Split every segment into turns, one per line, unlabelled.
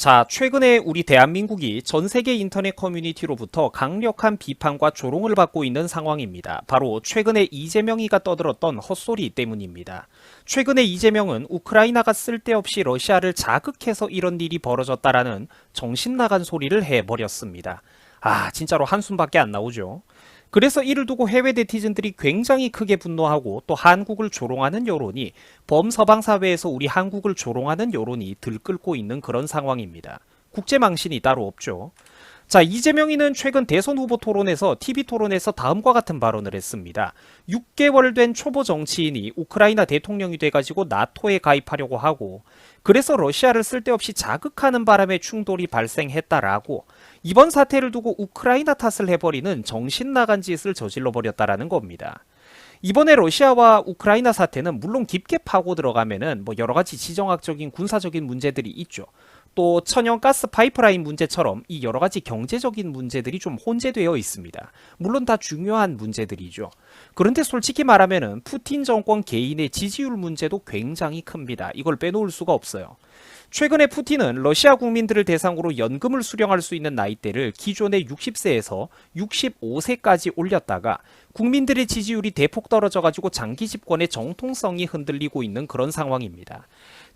자, 최근에 우리 대한민국이 전 세계 인터넷 커뮤니티로부터 강력한 비판과 조롱을 받고 있는 상황입니다. 바로 최근에 이재명이가 떠들었던 헛소리 때문입니다. 최근에 이재명은 우크라이나가 쓸데없이 러시아를 자극해서 이런 일이 벌어졌다라는 정신나간 소리를 해버렸습니다. 아, 진짜로 한숨밖에 안 나오죠. 그래서 이를 두고 해외 네티즌들이 굉장히 크게 분노하고 또 한국을 조롱하는 여론이 범서방 사회에서 우리 한국을 조롱하는 여론이 들끓고 있는 그런 상황입니다. 국제망신이 따로 없죠. 자, 이재명이는 최근 대선 후보 토론에서 TV 토론에서 다음과 같은 발언을 했습니다. 6개월 된 초보 정치인이 우크라이나 대통령이 돼가지고 나토에 가입하려고 하고 그래서 러시아를 쓸데없이 자극하는 바람에 충돌이 발생했다라고 이번 사태를 두고 우크라이나 탓을 해버리는 정신나간 짓을 저질러버렸다라는 겁니다. 이번에 러시아와 우크라이나 사태는 물론 깊게 파고 들어가면은 뭐 여러 가지 지정학적인 군사적인 문제들이 있죠. 또 천연가스 파이프라인 문제처럼 이 여러 가지 경제적인 문제들이 좀 혼재되어 있습니다. 물론 다 중요한 문제들이죠. 그런데 솔직히 말하면은 푸틴 정권 개인의 지지율 문제도 굉장히 큽니다. 이걸 빼놓을 수가 없어요. 최근에 푸틴은 러시아 국민들을 대상으로 연금을 수령할 수 있는 나이대를 기존의 60세에서 65세까지 올렸다가 국민들의 지지율이 대폭 떨어져가지고 장기 집권의 정통성이 흔들리고 있는 그런 상황입니다.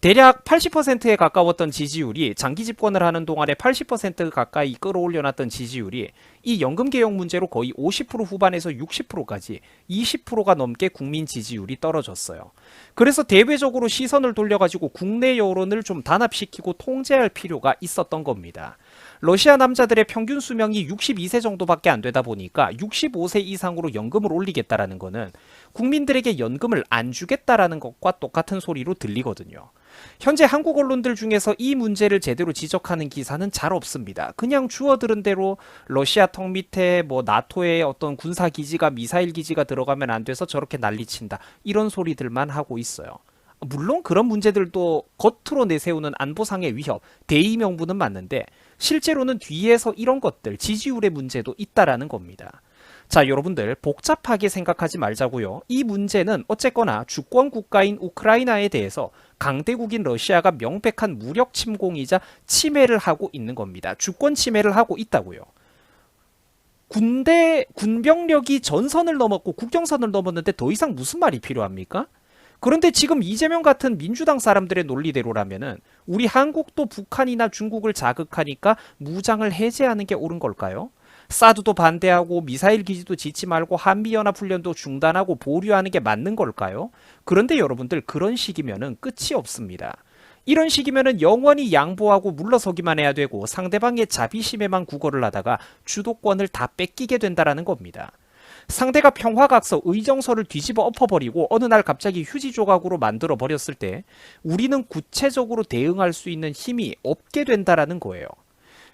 대략 80%에 가까웠던 지지율이 장기 집권을 하는 동안에 80% 가까이 끌어올려놨던 지지율이 이 연금 개혁 문제로 거의 50% 후반에서 60%까지 20%가 넘게 국민 지지율이 떨어졌어요. 그래서 대외적으로 시선을 돌려가지고 국내 여론을 좀 단합시키고 통제할 필요가 있었던 겁니다. 러시아 남자들의 평균 수명이 62세 정도밖에 안 되다 보니까 65세 이상으로 연금을 올리겠다라는 거는 국민들에게 연금을 안 주겠다라는 것과 똑같은 소리로 들리거든요. 현재 한국 언론들 중에서 이 문제를 제대로 지적하는 기사는 잘 없습니다. 그냥 주워들은 대로 러시아 턱 밑에 뭐 나토의 어떤 군사 기지가 미사일 기지가 들어가면 안 돼서 저렇게 난리친다. 이런 소리들만 하고 있어요. 물론 그런 문제들도 겉으로 내세우는 안보상의 위협, 대의 명분은 맞는데 실제로는 뒤에서 이런 것들, 지지율의 문제도 있다라는 겁니다. 자, 여러분들 복잡하게 생각하지 말자고요. 이 문제는 어쨌거나 주권 국가인 우크라이나에 대해서 강대국인 러시아가 명백한 무력 침공이자 침해를 하고 있는 겁니다. 주권 침해를 하고 있다고요. 군병력이 전선을 넘었고 국경선을 넘었는데 더 이상 무슨 말이 필요합니까? 그런데 지금 이재명 같은 민주당 사람들의 논리대로라면은 우리 한국도 북한이나 중국을 자극하니까 무장을 해제하는 게 옳은 걸까요? 사드도 반대하고 미사일 기지도 짓지 말고 한미연합훈련도 중단하고 보류하는 게 맞는 걸까요? 그런데 여러분들 그런 식이면은 끝이 없습니다. 이런 식이면은 영원히 양보하고 물러서기만 해야 되고 상대방의 자비심에만 구걸을 하다가 주도권을 다 뺏기게 된다라는 겁니다. 상대가 평화각서, 의정서를 뒤집어 엎어버리고 어느 날 갑자기 휴지 조각으로 만들어 버렸을 때 우리는 구체적으로 대응할 수 있는 힘이 없게 된다라는 거예요.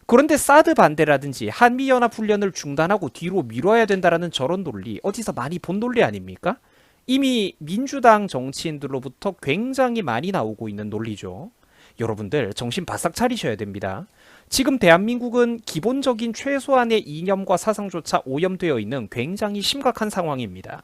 그런데 사드 반대라든지 한미연합훈련을 중단하고 뒤로 미뤄야 된다라는 저런 논리 어디서 많이 본 논리 아닙니까? 이미 민주당 정치인들로부터 굉장히 많이 나오고 있는 논리죠. 여러분들 정신 바싹 차리셔야 됩니다. 지금 대한민국은 기본적인 최소한의 이념과 사상조차 오염되어 있는 굉장히 심각한 상황입니다.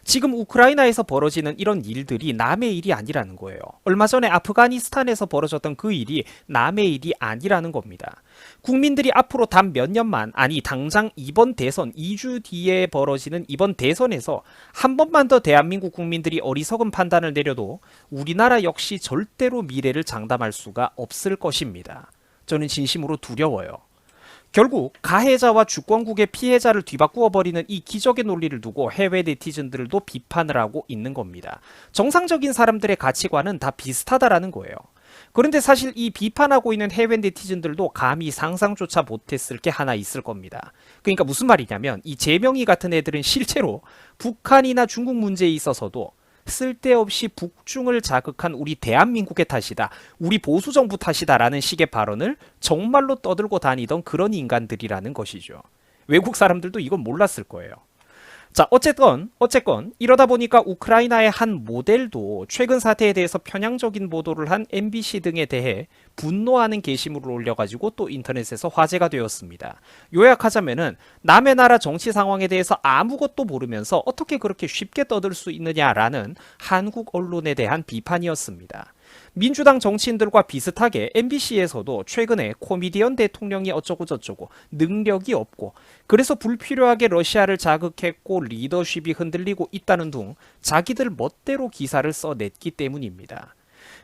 지금 우크라이나에서 벌어지는 이런 일들이 남의 일이 아니라는 거예요. 얼마 전에 아프가니스탄에서 벌어졌던 그 일이 남의 일이 아니라는 겁니다. 국민들이 앞으로 단 몇 년만, 아니 당장 이번 대선 2주 뒤에 벌어지는 이번 대선에서 한 번만 더 대한민국 국민들이 어리석은 판단을 내려도 우리나라 역시 절대로 미래를 장담할 수가 없을 것입니다. 저는 진심으로 두려워요. 결국 가해자와 주권국의 피해자를 뒤바꾸어 버리는 이 기적의 논리를 두고 해외 네티즌들도 비판을 하고 있는 겁니다. 정상적인 사람들의 가치관은 다 비슷하다라는 거예요. 그런데 사실 이 비판하고 있는 해외 네티즌들도 감히 상상조차 못했을 게 하나 있을 겁니다. 그러니까 무슨 말이냐면 이 재명이 같은 애들은 실제로 북한이나 중국 문제에 있어서도 쓸데없이 북중을 자극한 우리 대한민국의 탓이다. 우리 보수정부 탓이다라는 식의 발언을 정말로 떠들고 다니던 그런 인간들이라는 것이죠. 외국 사람들도 이건 몰랐을 거예요. 자, 어쨌건 이러다 보니까 우크라이나의 한 모델도 최근 사태에 대해서 편향적인 보도를 한 MBC 등에 대해 분노하는 게시물을 올려가지고 또 인터넷에서 화제가 되었습니다. 요약하자면은 남의 나라 정치 상황에 대해서 아무것도 모르면서 어떻게 그렇게 쉽게 떠들 수 있느냐라는 한국 언론에 대한 비판이었습니다. 민주당 정치인들과 비슷하게 MBC에서도 최근에 코미디언 대통령이 어쩌고 저쩌고 능력이 없고 그래서 불필요하게 러시아를 자극했고 리더십이 흔들리고 있다는 둥 자기들 멋대로 기사를 써냈기 때문입니다.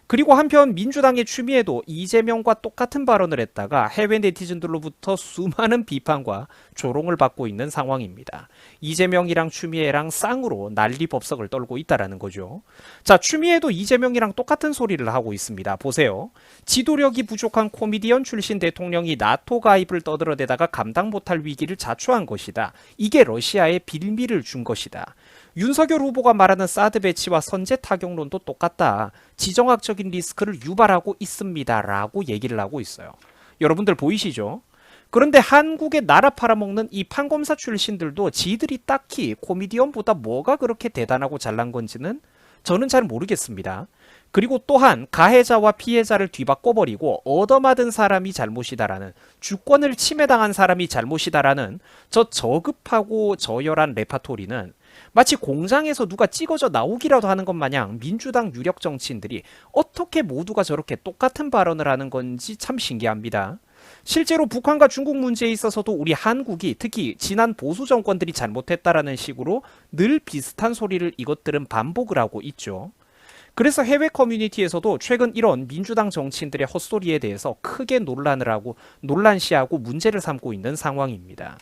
그리고 한편 민주당의 추미애도 이재명과 똑같은 발언을 했다가 해외 네티즌들로부터 수많은 비판과 조롱을 받고 있는 상황입니다. 이재명이랑 추미애랑 쌍으로 난리법석을 떨고 있다라는 거죠. 자, 추미애도 이재명이랑 똑같은 소리를 하고 있습니다. 보세요. 지도력이 부족한 코미디언 출신 대통령이 나토 가입을 떠들어대다가 감당 못할 위기를 자초한 것이다. 이게 러시아에 빌미를 준 것이다. 윤석열 후보가 말하는 사드 배치와 선제 타격론도 똑같다. 지정학적인 리스크를 유발하고 있습니다. 라고 얘기를 하고 있어요. 여러분들 보이시죠? 그런데 한국의 나라 팔아먹는 이 판검사 출신들도 지들이 딱히 코미디언보다 뭐가 그렇게 대단하고 잘난 건지는 저는 잘 모르겠습니다. 그리고 또한 가해자와 피해자를 뒤바꿔버리고 얻어맞은 사람이 잘못이다라는, 주권을 침해당한 사람이 잘못이다라는 저 저급하고 저열한 레파토리는 마치 공장에서 누가 찍어져 나오기라도 하는 것 마냥 민주당 유력 정치인들이 어떻게 모두가 저렇게 똑같은 발언을 하는 건지 참 신기합니다. 실제로 북한과 중국 문제에 있어서도 우리 한국이 특히 지난 보수 정권들이 잘못했다라는 식으로 늘 비슷한 소리를 이것들은 반복을 하고 있죠. 그래서 해외 커뮤니티에서도 최근 이런 민주당 정치인들의 헛소리에 대해서 크게 논란시하고 문제를 삼고 있는 상황입니다.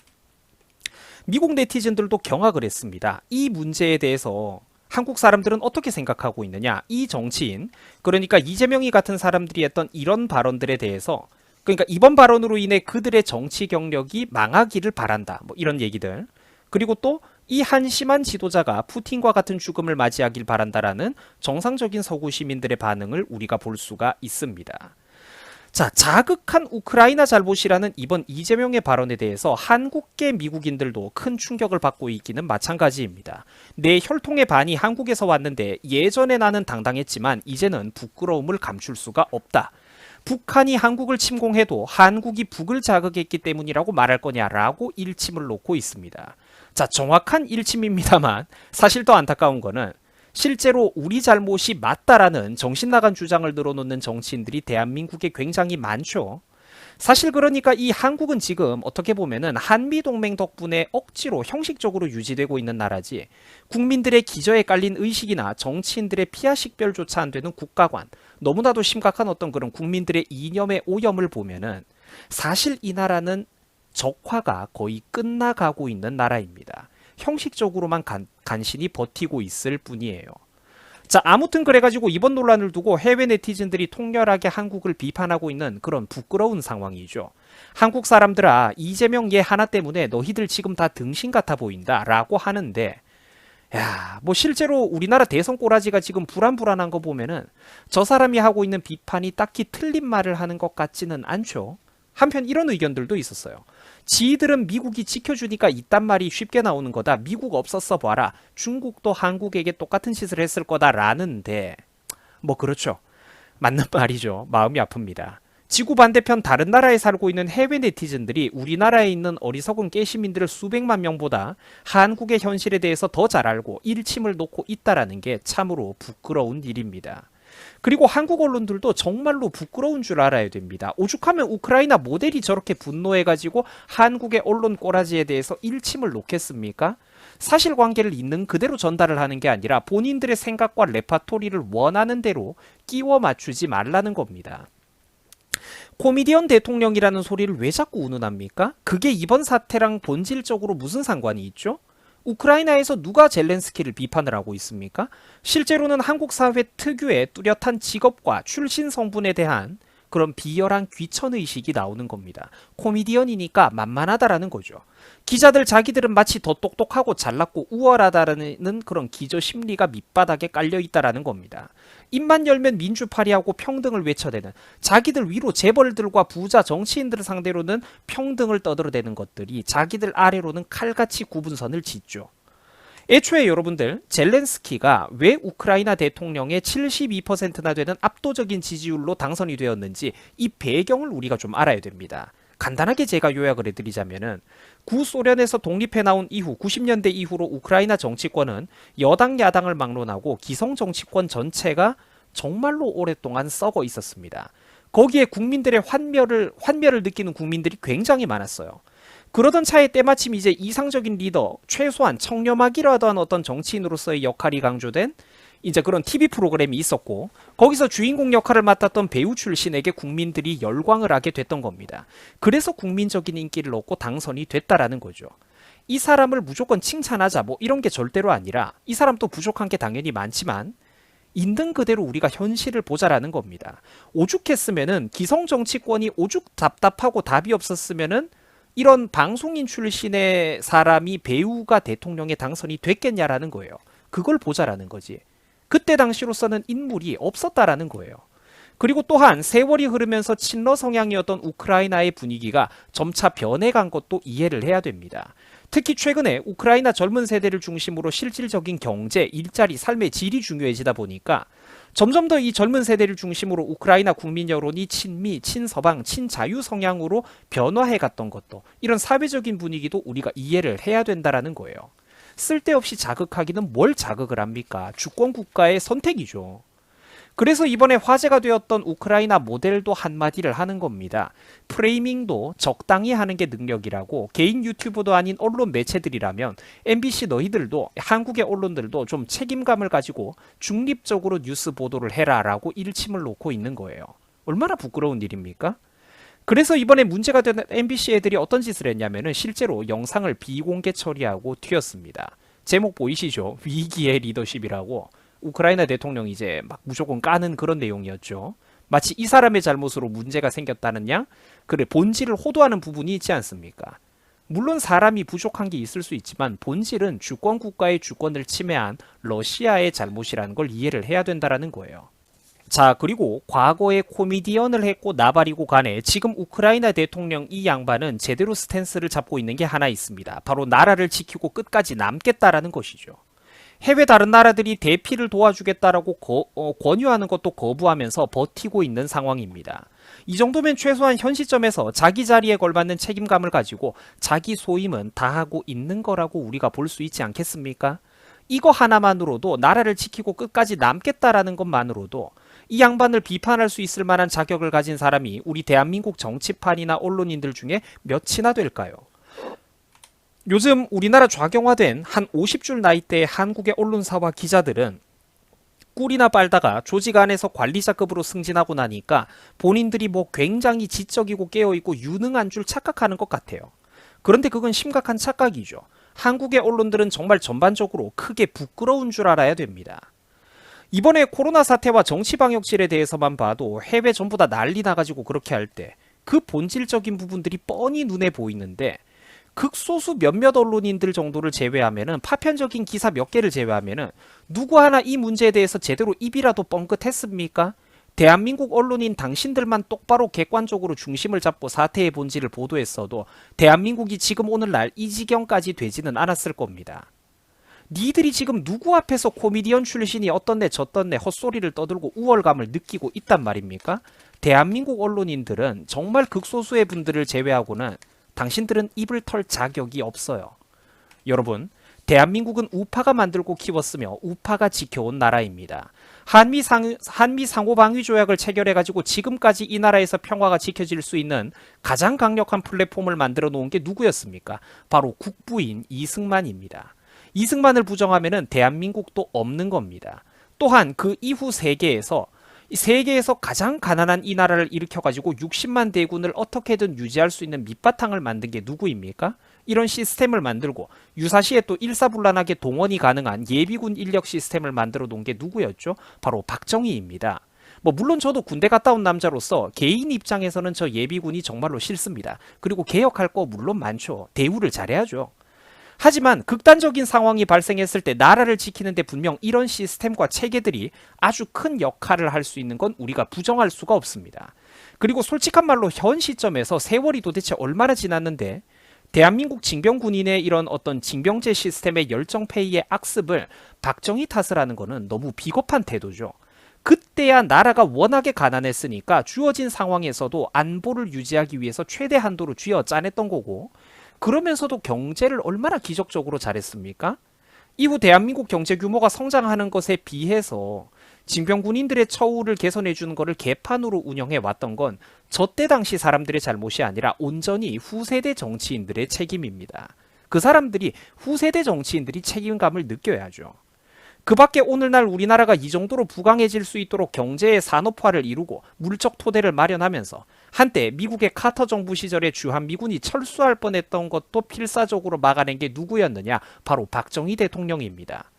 미국 네티즌들도 경악을 했습니다. 이 문제에 대해서 한국 사람들은 어떻게 생각하고 있느냐? 이 정치인, 그러니까 이재명이 같은 사람들이 했던 이런 발언들에 대해서, 그러니까 이번 발언으로 인해 그들의 정치 경력이 망하기를 바란다. 뭐 이런 얘기들. 그리고 또 이 한심한 지도자가 푸틴과 같은 죽음을 맞이하길 바란다라는 정상적인 서구 시민들의 반응을 우리가 볼 수가 있습니다. 자, 자극한 우크라이나 잘못이라는 이번 이재명의 발언에 대해서 한국계 미국인들도 큰 충격을 받고 있기는 마찬가지입니다. 내 혈통의 반이 한국에서 왔는데 예전에 나는 당당했지만 이제는 부끄러움을 감출 수가 없다. 북한이 한국을 침공해도 한국이 북을 자극했기 때문이라고 말할 거냐라고 일침을 놓고 있습니다. 자, 정확한 일침입니다만 사실 더 안타까운 거는 실제로 우리 잘못이 맞다라는 정신나간 주장을 늘어놓는 정치인들이 대한민국에 굉장히 많죠. 사실 그러니까 이 한국은 지금 어떻게 보면은 한미동맹 덕분에 억지로 형식적으로 유지되고 있는 나라지, 국민들의 기저에 깔린 의식이나 정치인들의 피하식별조차 안 되는 국가관, 너무나도 심각한 어떤 그런 국민들의 이념의 오염을 보면은 사실 이 나라는 적화가 거의 끝나가고 있는 나라입니다. 형식적으로만 간신히 버티고 있을 뿐이에요. 자, 아무튼 그래가지고 이번 논란을 두고 해외 네티즌들이 통렬하게 한국을 비판하고 있는 그런 부끄러운 상황이죠. 한국 사람들아, 이재명 얘 하나 때문에 너희들 지금 다 등신 같아 보인다 라고 하는데, 야, 뭐 실제로 우리나라 대선 꼬라지가 지금 불안불안한 거 보면은 저 사람이 하고 있는 비판이 딱히 틀린 말을 하는 것 같지는 않죠. 한편 이런 의견들도 있었어요. 지들은 미국이 지켜주니까 이딴 말이 쉽게 나오는 거다. 미국 없었어 봐라. 중국도 한국에게 똑같은 짓을 했을 거다라는데, 뭐 그렇죠. 맞는 말이죠. 마음이 아픕니다. 지구 반대편 다른 나라에 살고 있는 해외 네티즌들이 우리나라에 있는 어리석은 깨시민들을 수백만 명보다 한국의 현실에 대해서 더 잘 알고 일침을 놓고 있다라는 게 참으로 부끄러운 일입니다. 그리고 한국 언론들도 정말로 부끄러운 줄 알아야 됩니다. 오죽하면 우크라이나 모델이 저렇게 분노해가지고 한국의 언론 꼬라지에 대해서 일침을 놓겠습니까? 사실관계를 있는 그대로 전달을 하는 게 아니라 본인들의 생각과 레파토리를 원하는 대로 끼워 맞추지 말라는 겁니다. 코미디언 대통령이라는 소리를 왜 자꾸 운운합니까? 그게 이번 사태랑 본질적으로 무슨 상관이 있죠? 우크라이나에서 누가 젤렌스키를 비판을 하고 있습니까? 실제로는 한국 사회 특유의 뚜렷한 직업과 출신 성분에 대한 그런 비열한 귀천의식이 나오는 겁니다. 코미디언이니까 만만하다라는 거죠. 기자들 자기들은 마치 더 똑똑하고 잘났고 우월하다라는 그런 기저 심리가 밑바닥에 깔려있다라는 겁니다. 입만 열면 민주파리하고 평등을 외쳐대는, 자기들 위로 재벌들과 부자 정치인들을 상대로는 평등을 떠들어대는 것들이 자기들 아래로는 칼같이 구분선을 짓죠. 애초에 여러분들, 젤렌스키가 왜 우크라이나 대통령의 72%나 되는 압도적인 지지율로 당선이 되었는지 이 배경을 우리가 좀 알아야 됩니다. 간단하게 제가 요약을 해드리자면은, 구소련에서 독립해 나온 이후 90년대 이후로 우크라이나 정치권은 여당 야당을 막론하고 기성 정치권 전체가 정말로 오랫동안 썩어 있었습니다. 거기에 국민들의 환멸을 느끼는 국민들이 굉장히 많았어요. 그러던 차에 때마침 이제 이상적인 리더, 최소한 청렴하기라도 한 어떤 정치인으로서의 역할이 강조된 이제 그런 TV 프로그램이 있었고, 거기서 주인공 역할을 맡았던 배우 출신에게 국민들이 열광을 하게 됐던 겁니다. 그래서 국민적인 인기를 얻고 당선이 됐다라는 거죠. 이 사람을 무조건 칭찬하자 뭐 이런 게 절대로 아니라, 이 사람도 부족한 게 당연히 많지만 있는 그대로 우리가 현실을 보자라는 겁니다. 오죽했으면은, 기성 정치권이 오죽 답답하고 답이 없었으면은 이런 방송인 출신의 사람이 배우가 대통령에 당선이 됐겠냐라는 거예요. 그걸 보자라는 거지. 그때 당시로서는 인물이 없었다라는 거예요. 그리고 또한 세월이 흐르면서 친러 성향이었던 우크라이나의 분위기가 점차 변해간 것도 이해를 해야 됩니다. 특히 최근에 우크라이나 젊은 세대를 중심으로 실질적인 경제, 일자리, 삶의 질이 중요해지다 보니까 점점 더 이 젊은 세대를 중심으로 우크라이나 국민 여론이 친미, 친서방, 친자유 성향으로 변화해 갔던 것도, 이런 사회적인 분위기도 우리가 이해를 해야 된다라는 거예요. 쓸데없이 자극하기는 뭘 자극을 합니까? 주권 국가의 선택이죠. 그래서 이번에 화제가 되었던 우크라이나 모델도 한마디를 하는 겁니다. 프레이밍도 적당히 하는 게 능력이라고, 개인 유튜버도 아닌 언론 매체들이라면 MBC 너희들도, 한국의 언론들도 좀 책임감을 가지고 중립적으로 뉴스 보도를 해라라고 일침을 놓고 있는 거예요. 얼마나 부끄러운 일입니까? 그래서 이번에 문제가 되는 MBC 애들이 어떤 짓을 했냐면은 실제로 영상을 비공개 처리하고 튀었습니다. 제목 보이시죠? 위기의 리더십이라고. 우크라이나 대통령이 이제 막 무조건 까는 그런 내용이었죠. 마치 이 사람의 잘못으로 문제가 생겼다는 양, 그래 본질을 호도하는 부분이 있지 않습니까? 물론 사람이 부족한 게 있을 수 있지만 본질은 주권 국가의 주권을 침해한 러시아의 잘못이라는 걸 이해를 해야 된다라는 거예요. 자, 그리고 과거에 코미디언을 했고 나발이고 간에 지금 우크라이나 대통령 이 양반은 제대로 스탠스를 잡고 있는 게 하나 있습니다. 바로 나라를 지키고 끝까지 남겠다라는 것이죠. 해외 다른 나라들이 대피를 도와주겠다라고 권유하는 것도 거부하면서 버티고 있는 상황입니다. 이 정도면 최소한 현 시점에서 자기 자리에 걸맞는 책임감을 가지고 자기 소임은 다하고 있는 거라고 우리가 볼 수 있지 않겠습니까? 이거 하나만으로도, 나라를 지키고 끝까지 남겠다라는 것만으로도 이 양반을 비판할 수 있을 만한 자격을 가진 사람이 우리 대한민국 정치판이나 언론인들 중에 몇이나 될까요? 요즘 우리나라 좌경화된 한 50줄 나이대의 한국의 언론사와 기자들은 꿀이나 빨다가 조직 안에서 관리자급으로 승진하고 나니까 본인들이 뭐 굉장히 지적이고 깨어있고 유능한 줄 착각하는 것 같아요. 그런데 그건 심각한 착각이죠. 한국의 언론들은 정말 전반적으로 크게 부끄러운 줄 알아야 됩니다. 이번에 코로나 사태와 정치 방역질에 대해서만 봐도 해외 전부 다 난리 나가지고 그렇게 할 때 그 본질적인 부분들이 뻔히 눈에 보이는데, 극소수 몇몇 언론인들 정도를 제외하면은, 파편적인 기사 몇 개를 제외하면은 누구 하나 이 문제에 대해서 제대로 입이라도 뻥끗했습니까? 대한민국 언론인 당신들만 똑바로 객관적으로 중심을 잡고 사태의 본질을 보도했어도 대한민국이 지금 오늘날 이 지경까지 되지는 않았을 겁니다. 니들이 지금 누구 앞에서 코미디언 출신이 어떻네 저떻네 헛소리를 떠들고 우월감을 느끼고 있단 말입니까? 대한민국 언론인들은 정말 극소수의 분들을 제외하고는 당신들은 입을 털 자격이 없어요. 여러분, 대한민국은 우파가 만들고 키웠으며 우파가 지켜온 나라입니다. 한미 상호방위 조약을 체결해가지고 지금까지 이 나라에서 평화가 지켜질 수 있는 가장 강력한 플랫폼을 만들어 놓은 게 누구였습니까? 바로 국부인 이승만입니다. 이승만을 부정하면은 대한민국도 없는 겁니다. 또한 그 이후 세계에서 가장 가난한 이 나라를 일으켜가지고 60만 대군을 어떻게든 유지할 수 있는 밑바탕을 만든 게 누구입니까? 이런 시스템을 만들고 유사시에 또 일사불란하게 동원이 가능한 예비군 인력 시스템을 만들어 놓은 게 누구였죠? 바로 박정희입니다. 물론 저도 군대 갔다 온 남자로서 개인 입장에서는 저 예비군이 정말로 싫습니다. 그리고 개혁할 거 물론 많죠. 대우를 잘해야죠. 하지만 극단적인 상황이 발생했을 때 나라를 지키는데 분명 이런 시스템과 체계들이 아주 큰 역할을 할 수 있는 건 우리가 부정할 수가 없습니다. 그리고 솔직한 말로 현 시점에서 세월이 도대체 얼마나 지났는데 대한민국 징병군인의 이런 어떤 징병제 시스템의 열정페이의 악습을 박정희 탓을 하는 거는 너무 비겁한 태도죠. 그때야 나라가 워낙에 가난했으니까 주어진 상황에서도 안보를 유지하기 위해서 최대 한도로 쥐어 짜냈던 거고, 그러면서도 경제를 얼마나 기적적으로 잘했습니까? 이후 대한민국 경제 규모가 성장하는 것에 비해서 징병 군인들의 처우를 개선해 주는 거를 개판으로 운영해 왔던 건 저때 당시 사람들의 잘못이 아니라 온전히 후세대 정치인들의 책임입니다. 그 사람들이 후세대 정치인들이 책임감을 느껴야죠. 그 밖에 오늘날 우리나라가 이 정도로 부강해질 수 있도록 경제의 산업화를 이루고 물적 토대를 마련하면서 한때 미국의 카터 정부 시절에 주한미군이 철수할 뻔했던 것도 필사적으로 막아낸 게 누구였느냐? 바로 박정희 대통령입니다.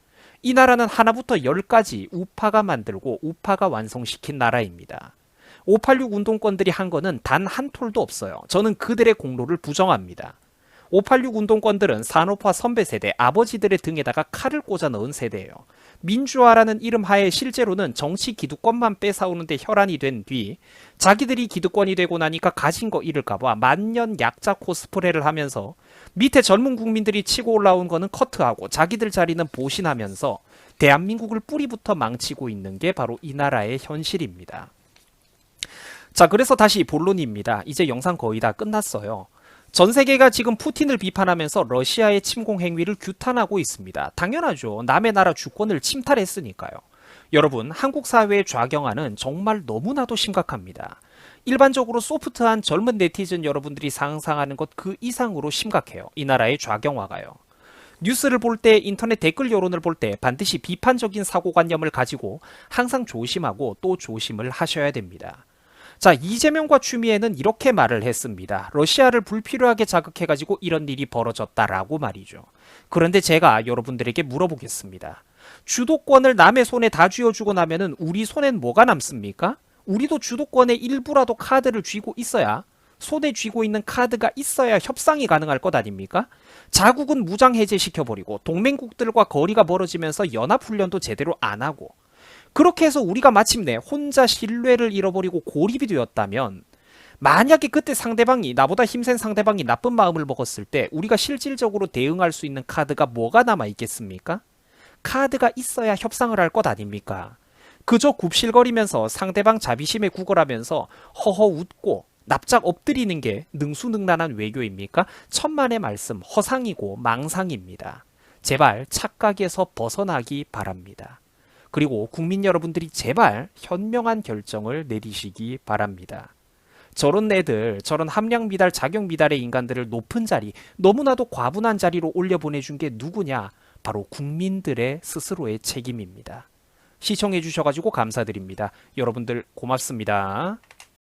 이 나라는 하나부터 10까지 우파가 만들고 우파가 완성시킨 나라입니다. 586 운동권들이 한 거는 단 한 톨도 없어요. 저는 그들의 공로를 부정합니다. 586 운동권들은 산업화 선배 세대, 아버지들의 등에다가 칼을 꽂아 넣은 세대예요. 민주화라는 이름 하에 실제로는 정치 기득권만 뺏어오는데 혈안이 된 뒤 자기들이 기득권이 되고 나니까 가진 거 잃을까봐 만년 약자 코스프레를 하면서 밑에 젊은 국민들이 치고 올라온 거는 커트하고 자기들 자리는 보신하면서 대한민국을 뿌리부터 망치고 있는 게 바로 이 나라의 현실입니다. 자, 그래서 다시 본론입니다. 이제 영상 거의 다 끝났어요. 전 세계가 지금 푸틴을 비판하면서 러시아의 침공 행위를 규탄하고 있습니다. 당연하죠. 남의 나라 주권을 침탈했으니까요. 여러분, 한국 사회의 좌경화는 정말 너무나도 심각합니다. 일반적으로 소프트한 젊은 네티즌 여러분들이 상상하는 것 그 이상으로 심각해요. 이 나라의 좌경화가요. 뉴스를 볼 때, 인터넷 댓글 여론을 볼 때 반드시 비판적인 사고관념을 가지고 항상 조심하고 또 조심을 하셔야 됩니다. 자, 이재명과 추미애는 이렇게 말을 했습니다. 러시아를 불필요하게 자극해가지고 이런 일이 벌어졌다라고 말이죠. 그런데 제가 여러분들에게 물어보겠습니다. 주도권을 남의 손에 다 쥐어주고 나면은 우리 손엔 뭐가 남습니까? 우리도 주도권의 일부라도 카드를 쥐고 있어야, 손에 쥐고 있는 카드가 있어야 협상이 가능할 것 아닙니까? 자국은 무장 해제시켜버리고 동맹국들과 거리가 멀어지면서 연합훈련도 제대로 안 하고, 그렇게 해서 우리가 마침내 혼자 신뢰를 잃어버리고 고립이 되었다면, 만약에 그때 상대방이, 나보다 힘센 상대방이 나쁜 마음을 먹었을 때 우리가 실질적으로 대응할 수 있는 카드가 뭐가 남아 있겠습니까? 카드가 있어야 협상을 할 것 아닙니까? 그저 굽실거리면서 상대방 자비심에 구걸하면서 허허 웃고 납작 엎드리는 게 능수능란한 외교입니까? 천만의 말씀, 허상이고 망상입니다. 제발 착각에서 벗어나기 바랍니다. 그리고 국민 여러분들이 제발 현명한 결정을 내리시기 바랍니다. 저런 애들, 저런 함량 미달, 자격 미달의 인간들을 높은 자리, 너무나도 과분한 자리로 올려보내준 게 누구냐? 바로 국민들의 스스로의 책임입니다. 시청해 주셔가지고 감사드립니다. 여러분들 고맙습니다.